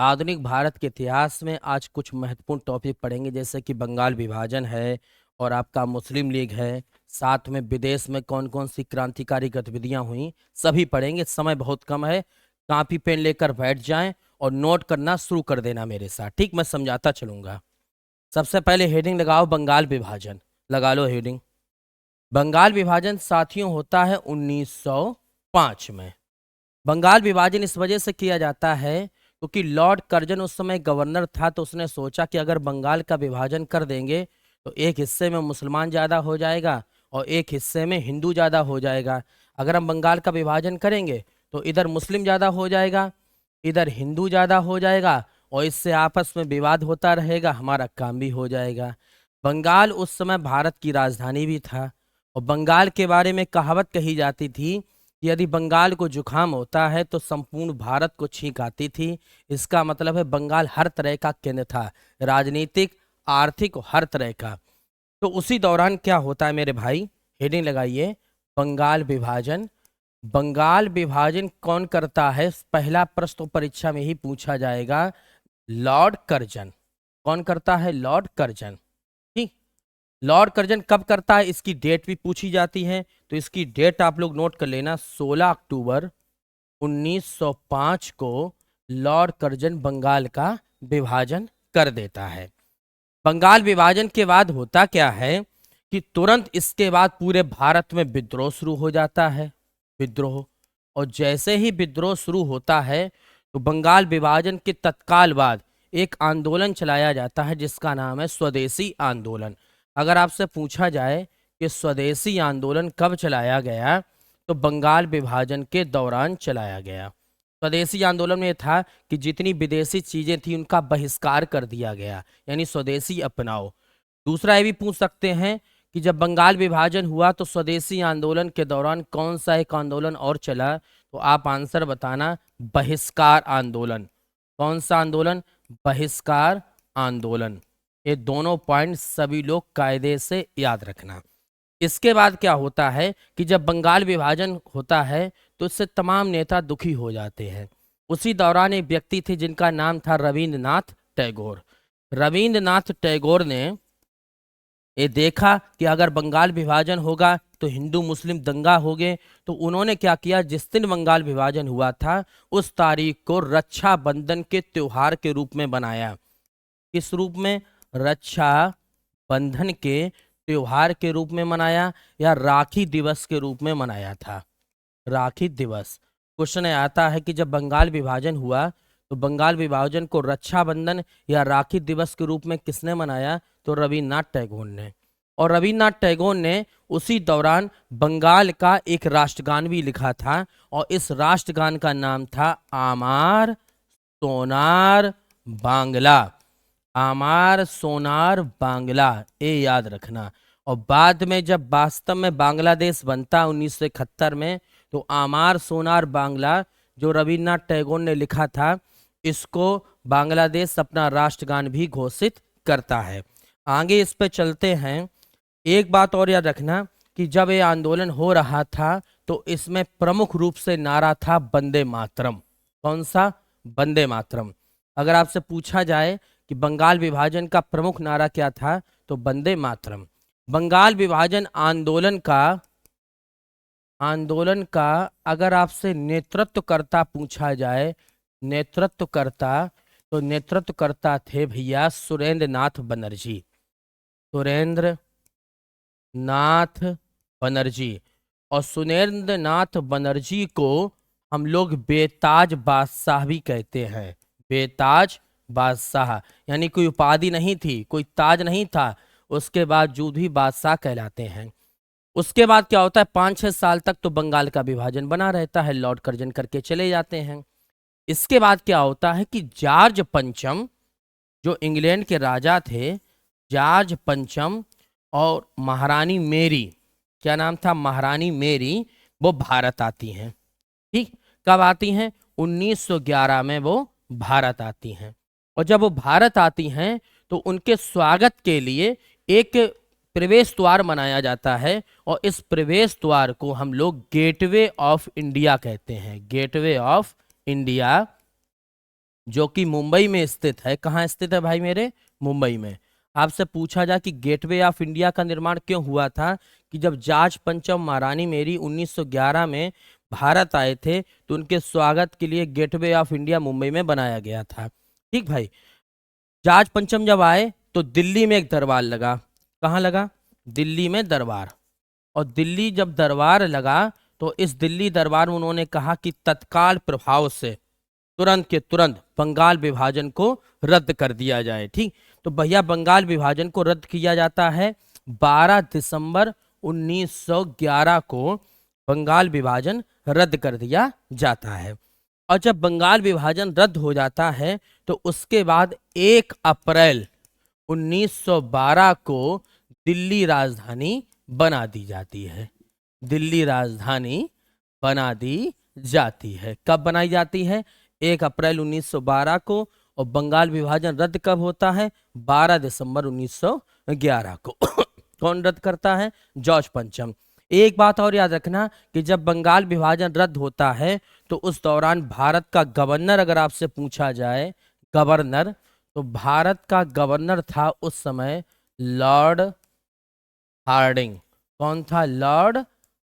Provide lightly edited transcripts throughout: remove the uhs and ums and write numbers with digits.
आधुनिक भारत के इतिहास में आज कुछ महत्वपूर्ण टॉपिक पढ़ेंगे, जैसे कि बंगाल विभाजन है और आपका मुस्लिम लीग है। साथ में विदेश में कौन कौन सी क्रांतिकारी गतिविधियां हुई, सभी पढ़ेंगे। समय बहुत कम है, कॉपी पेन लेकर बैठ जाएं और नोट करना शुरू कर देना मेरे साथ। ठीक, मैं समझाता चलूंगा। सबसे पहले हेडिंग लगाओ, बंगाल विभाजन। लगा लो हेडिंग। बंगाल विभाजन साथियों होता है 1905 में। बंगाल विभाजन इस वजह से किया जाता है क्योंकि लॉर्ड कर्जन उस समय गवर्नर था, तो उसने सोचा कि अगर बंगाल का विभाजन कर देंगे तो एक हिस्से में मुसलमान ज़्यादा हो जाएगा और एक हिस्से में हिंदू ज़्यादा हो जाएगा। अगर हम बंगाल का विभाजन करेंगे तो इधर मुस्लिम ज़्यादा हो जाएगा, इधर हिंदू ज़्यादा हो जाएगा और इससे आपस में विवाद होता रहेगा, हमारा काम भी हो जाएगा। बंगाल उस समय भारत की राजधानी भी था और बंगाल के बारे में कहावत कही जाती थी कि यदि बंगाल को जुकाम होता है तो संपूर्ण भारत को छींक आती थी। इसका मतलब है बंगाल हर तरह का केंद्र था, राजनीतिक, आर्थिक, हर तरह का। तो उसी दौरान क्या होता है मेरे भाई, हेडिंग लगाइए, बंगाल विभाजन। बंगाल विभाजन कौन करता है, पहला प्रश्न तो परीक्षा में ही पूछा जाएगा। Lord Curzon. कौन करता है? Lord Curzon. ठीक। लॉर्ड कर्जन कब करता है, इसकी डेट भी पूछी जाती है, तो इसकी डेट आप लोग नोट कर लेना। 16 अक्टूबर 1905 को लॉर्ड कर्जन बंगाल का विभाजन कर देता है। बंगाल विभाजन के बाद होता क्या है कि तुरंत इसके बाद पूरे भारत में विद्रोह शुरू हो जाता है। विद्रोह। और जैसे ही विद्रोह शुरू होता है तो बंगाल विभाजन के तत्काल बाद एक आंदोलन चलाया जाता है जिसका नाम है स्वदेशी आंदोलन। अगर आपसे पूछा जाए कि स्वदेशी आंदोलन कब चलाया गया, तो बंगाल विभाजन के दौरान चलाया गया। स्वदेशी आंदोलन में था कि जितनी विदेशी चीजें थी उनका बहिष्कार कर दिया गया, यानी स्वदेशी अपनाओ। दूसरा ये भी पूछ सकते हैं कि जब बंगाल विभाजन हुआ तो स्वदेशी आंदोलन के दौरान कौन सा एक आंदोलन और चला, तो आप आंसर बताना, बहिष्कार आंदोलन। कौन सा आंदोलन? बहिष्कार आंदोलन। ये दोनों पॉइंट सभी लोग कायदे से याद रखना। इसके बाद क्या होता है कि जब बंगाल विभाजन होता है तो इससे तमाम नेता दुखी हो जाते हैं। उसी दौरान एक व्यक्ति थे जिनका नाम था रविंद्रनाथ टैगोर। रविंद्रनाथ टैगोर ने ये देखा कि अगर बंगाल विभाजन होगा तो हिंदू मुस्लिम दंगा होगे, तो उन्होंने क्या किया, जिस दिन बंगाल विभाजन हुआ था उस तारीख को रक्षाबंधन के त्योहार के रूप में बनाया। किस रूप में? रक्षा बंधन के त्योहार के रूप में मनाया या राखी दिवस के रूप में मनाया था? राखी दिवस। क्वेश्चन आता है कि जब बंगाल विभाजन हुआ तो बंगाल विभाजन को रक्षाबंधन या राखी दिवस के रूप में किसने मनाया? तो रविन्द्रनाथ टैगोर ने। और रविन्द्रनाथ टैगोर ने उसी दौरान बंगाल का एक राष्ट्रगान भी लिखा था और इस राष्ट्रगान का नाम था आमार सोनार बांग्ला। आमार सोनार बांग्ला, ये याद रखना। और बाद में जब वास्तव में बांग्लादेश बनता 1971 में, तो आमार सोनार बांग्ला जो रविन्द्रनाथ टैगोर ने लिखा था, इसको बांग्लादेश अपना राष्ट्रगान भी घोषित करता है। आगे इस पे चलते हैं। एक बात और याद रखना कि जब ये आंदोलन हो रहा था तो इसमें प्रमुख रूप से नारा था वंदे मातरम। कौन सा? वंदे मातरम। अगर आपसे पूछा जाए कि बंगाल विभाजन का प्रमुख नारा क्या था, तो वंदे मातरम। बंगाल विभाजन आंदोलन का अगर आपसे नेतृत्वकर्ता पूछा जाए, नेतृत्वकर्ता, तो नेतृत्वकर्ता थे भैया सुरेंद्र नाथ बनर्जी। सुरेंद्र नाथ बनर्जी। और सुरेंद्र नाथ बनर्जी को हम लोग बेताज बादशाह भी कहते हैं। बेताज बादशाह, यानी कोई उपाधि नहीं थी, कोई ताज नहीं था, उसके बावजूद भी बादशाह कहलाते हैं। उसके बाद क्या होता है, 5-6 साल तक तो बंगाल का विभाजन बना रहता है, लॉर्ड कर्जन करके चले जाते हैं। इसके बाद क्या होता है कि जॉर्ज पंचम, जो इंग्लैंड के राजा थे, जॉर्ज पंचम और महारानी मेरी, क्या नाम था? महारानी मेरी, वो भारत आती हैं। ठीक। कब आती हैं? 1911 में वो भारत आती हैं। और जब वो भारत आती हैं तो उनके स्वागत के लिए एक प्रवेश द्वार बनाया जाता है और इस प्रवेश द्वार को हम लोग गेटवे ऑफ इंडिया कहते हैं। गेटवे ऑफ इंडिया, जो कि मुंबई में स्थित है। कहाँ स्थित है भाई मेरे? मुंबई में। आपसे पूछा जाए कि गेटवे ऑफ इंडिया का निर्माण क्यों हुआ था, कि जब जॉर्ज पंचम महारानी मेरी 1911 में भारत आए थे तो उनके स्वागत के लिए गेटवे ऑफ इंडिया मुंबई में बनाया गया था। ठीक भाई। जॉर्ज पंचम जब आए तो दिल्ली में एक दरबार लगा। कहाँ लगा? दिल्ली में दरबार। और दिल्ली जब दरबार लगा तो इस दिल्ली दरबार में उन्होंने कहा कि तत्काल प्रभाव से तुरंत के तुरंत बंगाल विभाजन को रद्द कर दिया जाए। ठीक। तो भैया बंगाल विभाजन को रद्द किया जाता है 12 दिसंबर 1911 को बंगाल विभाजन रद्द कर दिया जाता है। और जब बंगाल विभाजन रद्द हो जाता है तो उसके बाद 1 अप्रैल 1912 को दिल्ली राजधानी बना दी जाती है। दिल्ली राजधानी बना दी जाती है। कब बनाई जाती है? 1 अप्रैल 1912 को। और बंगाल विभाजन रद्द कब होता है? 12 दिसंबर 1911 को। कौन रद्द करता है? जॉर्ज पंचम। एक बात और याद रखना कि जब बंगाल विभाजन रद्द होता है तो उस दौरान भारत का गवर्नर, अगर आपसे पूछा जाए गवर्नर, तो भारत का गवर्नर था उस समय लॉर्ड हार्डिंग। कौन था? लॉर्ड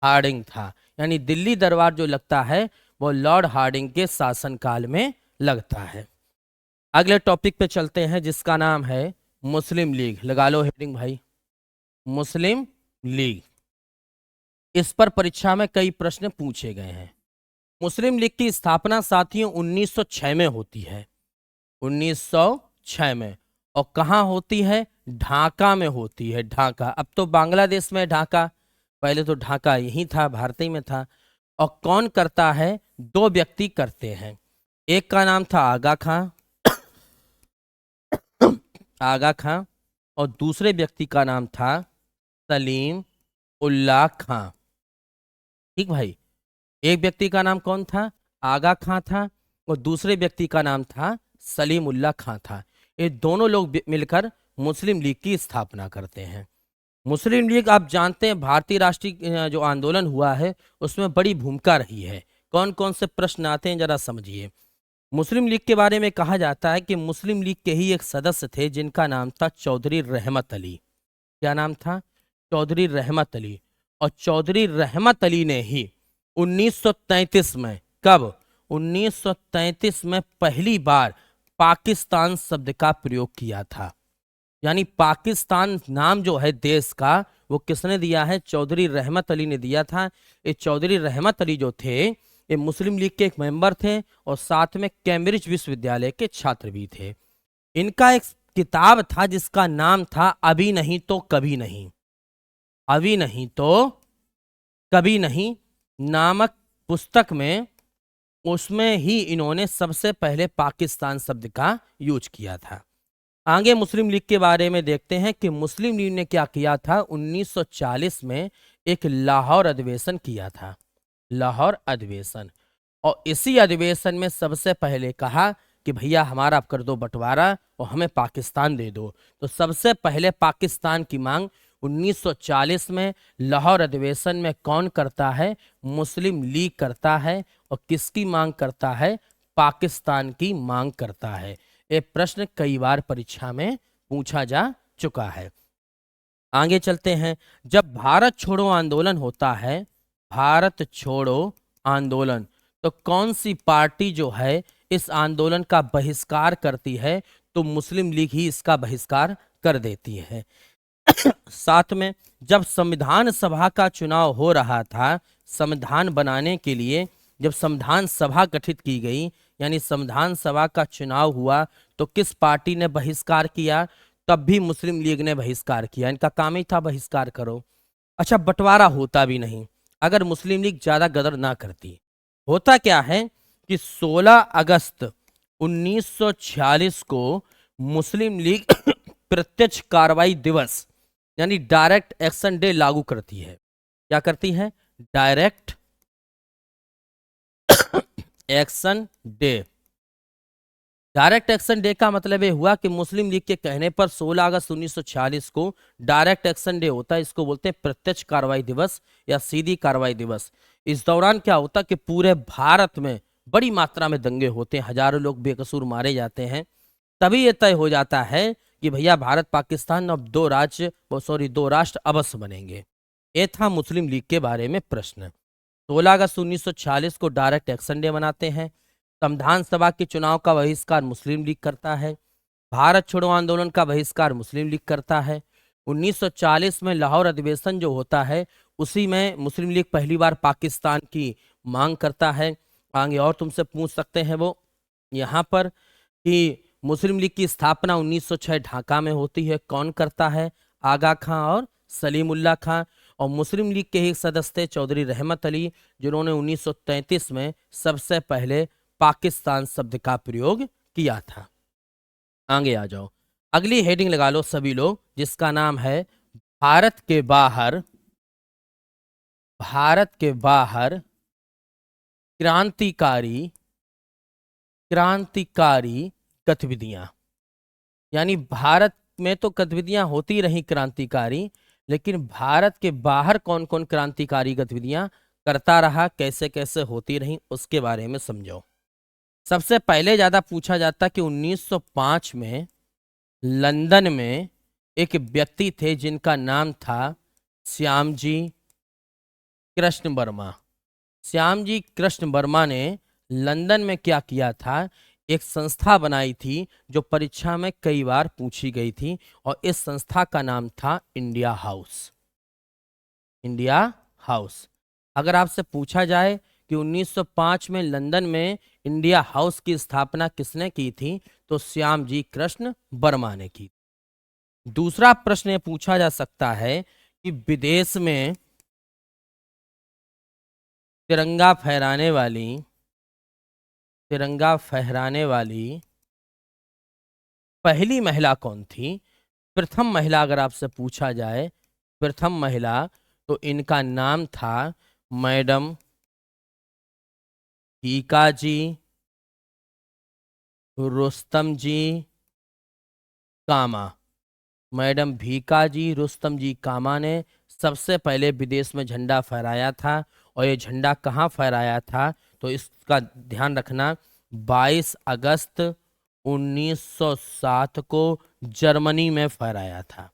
हार्डिंग था। यानी दिल्ली दरबार जो लगता है वो लॉर्ड हार्डिंग के शासनकाल में लगता है। अगले टॉपिक पे चलते हैं जिसका नाम है मुस्लिम लीग। लगा लो हेडिंग भाई, मुस्लिम लीग। इस पर परीक्षा में कई प्रश्न पूछे गए हैं। मुस्लिम लीग की स्थापना साथियों 1906 में होती है। 1906 में। और कहाँ होती है? ढाका में होती है। ढाका। अब तो बांग्लादेश में ढाका, पहले तो ढाका यही था, भारत ही में था। और कौन करता है? 2 व्यक्ति करते हैं। एक का नाम था आगा खां, आगा खां, और दूसरे व्यक्ति का नाम था सलीम उल्लाह खां। ठीक भाई। एक व्यक्ति का नाम कौन था? आगा खां था, और दूसरे व्यक्ति का नाम था सलीम उल्लाह खां था। ये दोनों लोग मिलकर मुस्लिम लीग की स्थापना करते हैं। मुस्लिम लीग आप जानते हैं भारतीय राष्ट्रीय जो आंदोलन हुआ है उसमें बड़ी भूमिका रही है। कौन कौन से प्रश्न आते हैं जरा समझिए। मुस्लिम लीग के बारे में कहा जाता है कि मुस्लिम लीग के ही एक सदस्य थे जिनका नाम था चौधरी रहमत अली। क्या नाम था? चौधरी रहमत अली। और चौधरी रहमत अली ने ही 1933 में, कब? 1933 में पहली बार पाकिस्तान शब्द का प्रयोग किया था। यानी पाकिस्तान नाम जो है देश का वो किसने दिया है? चौधरी रहमत अली ने दिया था। ये चौधरी रहमत अली जो थे ये मुस्लिम लीग के एक मेंबर थे और साथ में कैम्ब्रिज विश्वविद्यालय के छात्र भी थे। इनका एक किताब था जिसका नाम था अभी नहीं तो कभी नहीं। अभी नहीं तो कभी नहीं नामक पुस्तक में, उसमें ही इन्होंने सबसे पहले पाकिस्तान शब्द का यूज किया था। आगे मुस्लिम लीग के बारे में देखते हैं कि मुस्लिम लीग ने क्या किया था। 1940 में एक लाहौर अधिवेशन किया था। लाहौर अधिवेशन। और इसी अधिवेशन में सबसे पहले कहा कि भैया हमारा कर दो बंटवारा और हमें पाकिस्तान दे दो। तो सबसे पहले पाकिस्तान की मांग 1940 में लाहौर अधिवेशन में कौन करता है? मुस्लिम लीग करता है। और किसकी मांग करता है? पाकिस्तान की मांग करता है। ये प्रश्न कई बार परीक्षा में पूछा जा चुका है। आगे चलते हैं। जब भारत छोड़ो आंदोलन होता है, भारत छोड़ो आंदोलन, तो कौन सी पार्टी जो है इस आंदोलन का बहिष्कार करती है? तो मुस्लिम लीग ही इसका बहिष्कार कर देती है। साथ में जब संविधान सभा का चुनाव हो रहा था, संविधान बनाने के लिए जब संविधान सभा गठित की गई, यानी संविधान सभा का चुनाव हुआ, तो किस पार्टी ने बहिष्कार किया? तब भी मुस्लिम लीग ने बहिष्कार किया। इनका काम ही था बहिष्कार करो। अच्छा, बंटवारा होता भी नहीं अगर मुस्लिम लीग ज्यादा गदर ना करती। होता क्या है कि 16 अगस्त 1946 को मुस्लिम लीग प्रत्यक्ष कार्रवाई दिवस यानी डायरेक्ट एक्शन डे लागू करती है। क्या करती है? Direct action day. Direct action day का मतलब ये हुआ कि मुस्लिम लीग के कहने पर 16 अगस्त 1946 को डायरेक्ट एक्शन डे होता है। इसको बोलते हैं प्रत्यक्ष कार्रवाई दिवस या सीधी कार्रवाई दिवस। इस दौरान क्या होता कि पूरे भारत में बड़ी मात्रा में दंगे होते हैं, हजारों लोग बेकसूर मारे जाते हैं, तभी ये तय हो जाता है कि भैया भारत पाकिस्तान अब दो राष्ट्र अवश्य बनेंगे। ये था मुस्लिम लीग के बारे में प्रश्न। 16 अगस्त 1946 को डायरेक्ट एक्शन डे मनाते हैं। संविधान सभा के चुनाव का बहिष्कार मुस्लिम लीग करता है। भारत छोड़ो आंदोलन का बहिष्कार मुस्लिम लीग करता है। 1940 में लाहौर अधिवेशन जो होता है उसी में मुस्लिम लीग पहली बार पाकिस्तान की मांग करता है। आगे और तुमसे पूछ सकते हैं वो यहाँ पर कि मुस्लिम लीग की स्थापना 1906 ढाका में होती है, कौन करता है? आगा खां और सलीमुल्लाह खां। और मुस्लिम लीग के ही एक सदस्य थे चौधरी रहमत अली, जिन्होंने 1933 में सबसे पहले पाकिस्तान शब्द का प्रयोग किया था। आगे आ जाओ, अगली हेडिंग लगा लो सभी लोग, जिसका नाम है भारत के बाहर, भारत के बाहर क्रांतिकारी, क्रांतिकारी गतिविधियां। यानी भारत में तो गतिविधियां होती रही क्रांतिकारी, लेकिन भारत के बाहर कौन कौन क्रांतिकारी गतिविधियां करता रहा, कैसे कैसे होती रही, उसके बारे में समझो। सबसे पहले ज्यादा पूछा जाता कि 1905 में लंदन में एक व्यक्ति थे जिनका नाम था श्यामजी कृष्ण वर्मा। श्यामजी कृष्ण वर्मा ने लंदन में क्या किया था, एक संस्था बनाई थी जो परीक्षा में कई बार पूछी गई थी, और इस संस्था का नाम था इंडिया हाउस। India house. अगर आपसे पूछा जाए कि 1905 में लंदन में इंडिया हाउस की स्थापना किसने की थी, तो श्यामजी कृष्ण वर्मा ने की। दूसरा प्रश्न ये पूछा जा सकता है कि विदेश में तिरंगा फहराने वाली, तिरंगा फहराने वाली पहली महिला कौन थी? प्रथम महिला अगर आपसे पूछा जाए, प्रथम महिला, तो इनका नाम था मैडम भीकाजी रुस्तम जी कामा। मैडम भीकाजी रुस्तम जी कामा ने सबसे पहले विदेश में झंडा फहराया था, और ये झंडा कहाँ फहराया था, तो इसका ध्यान रखना, 22 अगस्त 1907 को जर्मनी में फहराया था।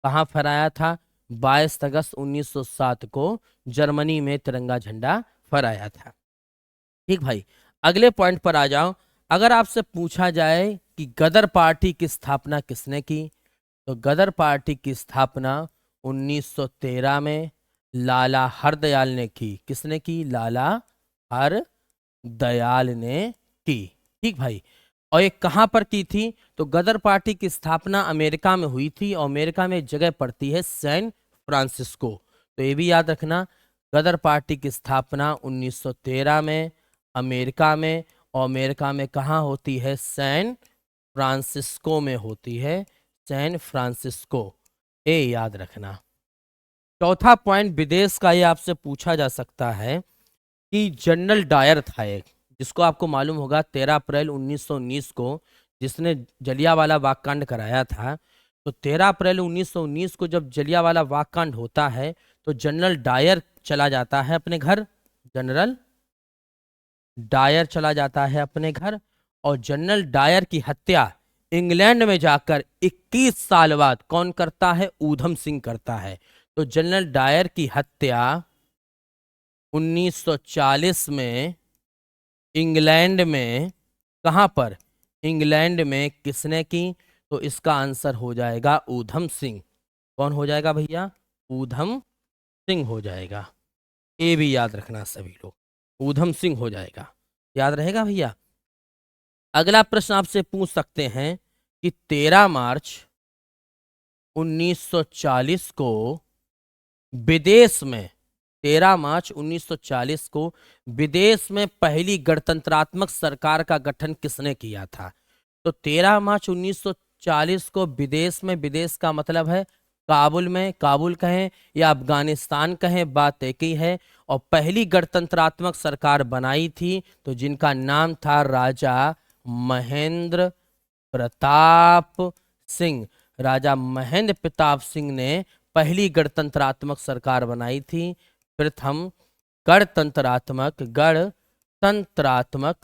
कहाँ फहराया था? 22 अगस्त 1907 को जर्मनी में तिरंगा झंडा फहराया था। ठीक भाई, अगले पॉइंट पर आ जाओ। अगर आपसे पूछा जाए कि गदर पार्टी की स्थापना किसने की, तो गदर पार्टी की स्थापना 1913 में लाला हरदयाल ने की। किसने की? लाला हरदयाल ने की। ठीक भाई, और ये कहां पर की थी, तो गदर पार्टी की स्थापना अमेरिका में हुई थी, और अमेरिका में एक जगह पड़ती है सैन फ्रांसिस्को। तो ये भी याद रखना, गदर पार्टी की स्थापना 1913 में अमेरिका में, और अमेरिका में कहाँ होती है? सैन फ्रांसिस्को में होती है, सैन फ्रांसिस्को। ये याद रखना। चौथा पॉइंट विदेश का, ये आपसे पूछा जा सकता है कि जनरल डायर था एक, जिसको आपको मालूम होगा 13 अप्रैल 1919 को जिसने जलियांवाला बागकांड कराया था। तो 13 अप्रैल 1919 को जब जलियांवाला बागकांड होता है, तो जनरल डायर चला जाता है अपने घर, जनरल डायर चला जाता है अपने घर, और जनरल डायर की हत्या इंग्लैंड में जाकर 21 साल बाद कौन करता है? ऊधम सिंह करता है। तो जनरल डायर की हत्या 1940 में इंग्लैंड में, कहां पर? इंग्लैंड में किसने की? तो इसका आंसर हो जाएगा ऊधम सिंह। कौन हो जाएगा भैया? ऊधम सिंह हो जाएगा। ये भी याद रखना सभी लोग, ऊधम सिंह हो जाएगा। याद रहेगा भैया। अगला प्रश्न आपसे पूछ सकते हैं कि 13 मार्च 1940 को विदेश में, 13 मार्च 1940 को विदेश में पहली गणतंत्रात्मक सरकार का गठन किसने किया था? तो 13 मार्च 1940 को विदेश में, विदेश का मतलब है काबुल में, काबुल कहें या अफगानिस्तान कहें, बात एक ही है। और पहली गणतंत्रात्मक सरकार बनाई थी, तो जिनका नाम था राजा महेंद्र प्रताप सिंह। राजा महेंद्र प्रताप सिंह ने पहली गणतंत्रात्मक सरकार बनाई थी, प्रथम गणतंत्रात्मक तंत्रात्मक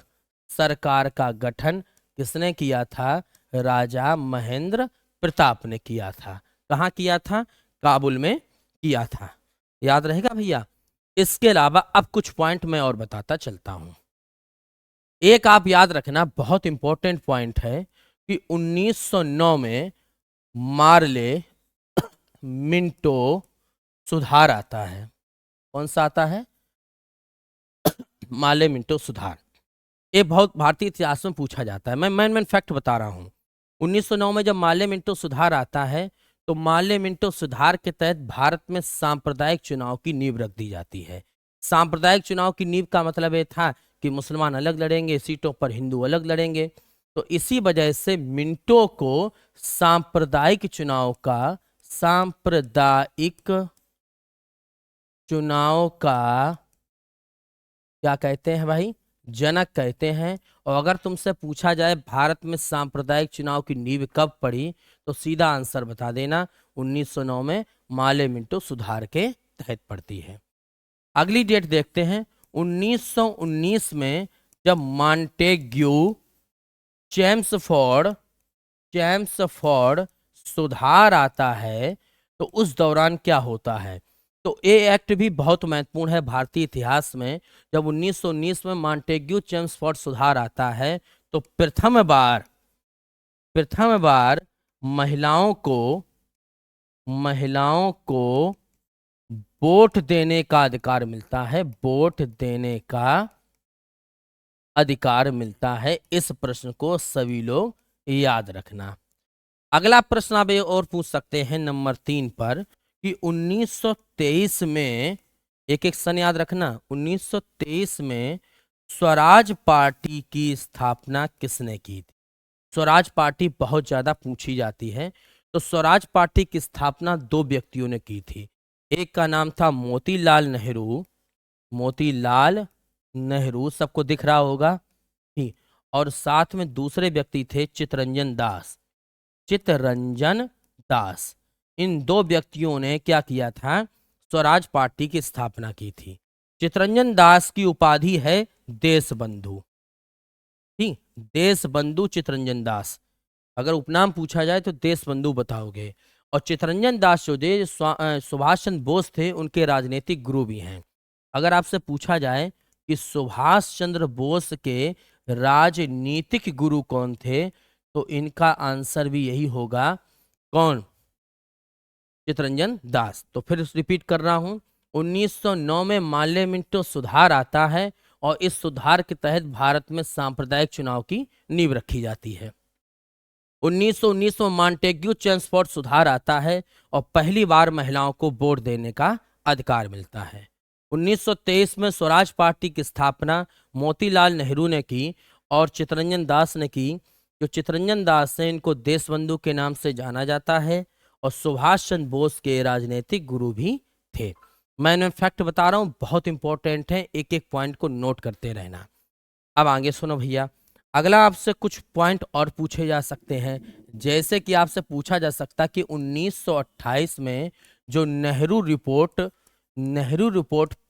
सरकार का गठन किसने किया था? राजा महेंद्र प्रताप ने किया था। कहाँ किया था? काबुल में किया था। याद रहेगा भैया। इसके अलावा अब कुछ पॉइंट मैं और बताता चलता हूं। एक आप याद रखना, बहुत इंपॉर्टेंट पॉइंट है कि 1909 में मार्ले मिंटो सुधार आता है। कौन सा आता है? मार्ले मिंटो सुधार। ये बहुत भारतीय इतिहास में पूछा जाता है। मैं मेन फैक्ट बता रहा हूं। 1909 में जब मार्ले मिंटो सुधार आता है तो मार्ले मिंटो सुधार के तहत भारत में सांप्रदायिक चुनाव की नींव रख दी जाती है। सांप्रदायिक चुनाव की नींव का मतलब ये था कि मुसलमान अलग लड़ेंगे, सीटों पर हिंदू अलग लड़ेंगे। तो इसी वजह से मिंटो को सांप्रदायिक चुनाव का क्या कहते हैं भाई? जनक कहते हैं। और अगर तुमसे पूछा जाए भारत में सांप्रदायिक चुनाव की नींव कब पड़ी, तो सीधा आंसर बता देना, 1909 में मार्ले मिंटो सुधार के तहत पड़ती है। अगली डेट देखते हैं। 1919 में जब मॉन्टेग्यू चैम्सफोर्ड सुधार आता है तो उस दौरान क्या होता है? तो ये एक्ट भी बहुत महत्वपूर्ण है भारतीय इतिहास में। जब 1919 में मॉन्टेग्यू चैम्सफोर्ड सुधार आता है तो प्रथम बार महिलाओं को वोट देने का अधिकार मिलता है। वोट देने का अधिकार मिलता है। इस प्रश्न को सभी लोग याद रखना। अगला प्रश्न आप ये और पूछ सकते हैं नंबर 3 पर कि 1923 में, एक सन याद रखना, 1923 में स्वराज पार्टी की स्थापना किसने की थी? स्वराज पार्टी बहुत ज्यादा पूछी जाती है। तो स्वराज पार्टी की स्थापना 2 व्यक्तियों ने की थी। एक का नाम था मोतीलाल नेहरू, सबको दिख रहा होगा ही। और साथ में दूसरे व्यक्ति थे चित्तरंजन दास। इन 2 व्यक्तियों ने क्या किया था? स्वराज पार्टी की स्थापना की थी। चित्तरंजन दास की उपाधि है देशबंधु। ठीक, देशबंधु चित्तरंजन दास। अगर उपनाम पूछा जाए तो देशबंधु बताओगे। और चित्तरंजन दास जो थे सुभाष चंद्र बोस थे, उनके राजनीतिक गुरु भी हैं। अगर आपसे पूछा जाए कि सुभाष चंद्र बोस के राजनीतिक गुरु कौन थे, तो इनका आंसर भी यही होगा। कौन? चित्तरंजन दास। तो फिर रिपीट कर रहा हूं, 1909 में मार्ले मिंटो सुधार आता है और इस सुधार के तहत भारत में सांप्रदायिक चुनाव की नींव रखी जाती है। 1919 में मॉन्टेग्यू चैम्सफोर्ड सुधार आता है और पहली बार महिलाओं को वोट देने का अधिकार मिलता है। 1923 में स्वराज पार्टी की स्थापना मोतीलाल नेहरू ने की और चित्तरंजन दास ने की। जो चित्तरंजन दास हैं, इनको देशबंधु के नाम से जाना जाता है और सुभाष चंद्र बोस के राजनीतिक गुरु भी थे। मैं फैक्ट बता रहा हूं, बहुत इंपॉर्टेंट है, एक एक पॉइंट को नोट करते रहना। अब आगे सुनो भैया। अगला आपसे कुछ पॉइंट और पूछे जा सकते हैं। जैसे कि आपसे पूछा जा सकता कि 1928 में जो नेहरू रिपोर्ट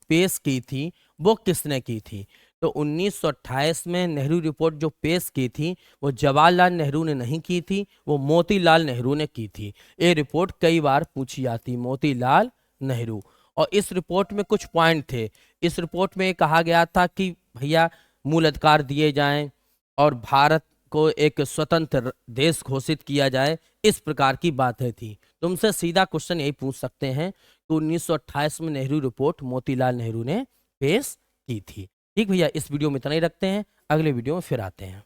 पेश की थी, वो किसने की थी? तो 1928 में नेहरू रिपोर्ट जो पेश की थी, वो जवाहरलाल नेहरू ने नहीं की थी, वो मोतीलाल नेहरू ने की थी। ये रिपोर्ट कई बार पूछी जाती, मोतीलाल नेहरू। और इस रिपोर्ट में कुछ पॉइंट थे। इस रिपोर्ट में कहा गया था कि भैया मूल अधिकार दिए जाएं और भारत को एक स्वतंत्र देश घोषित किया जाए, इस प्रकार की बातें थी। तुमसे सीधा क्वेश्चन यही पूछ सकते हैं कि 1928 में नेहरू रिपोर्ट मोतीलाल नेहरू ने पेश की थी। ठीक भैया, इस वीडियो में इतना ही रखते हैं, अगले वीडियो में फिर आते हैं।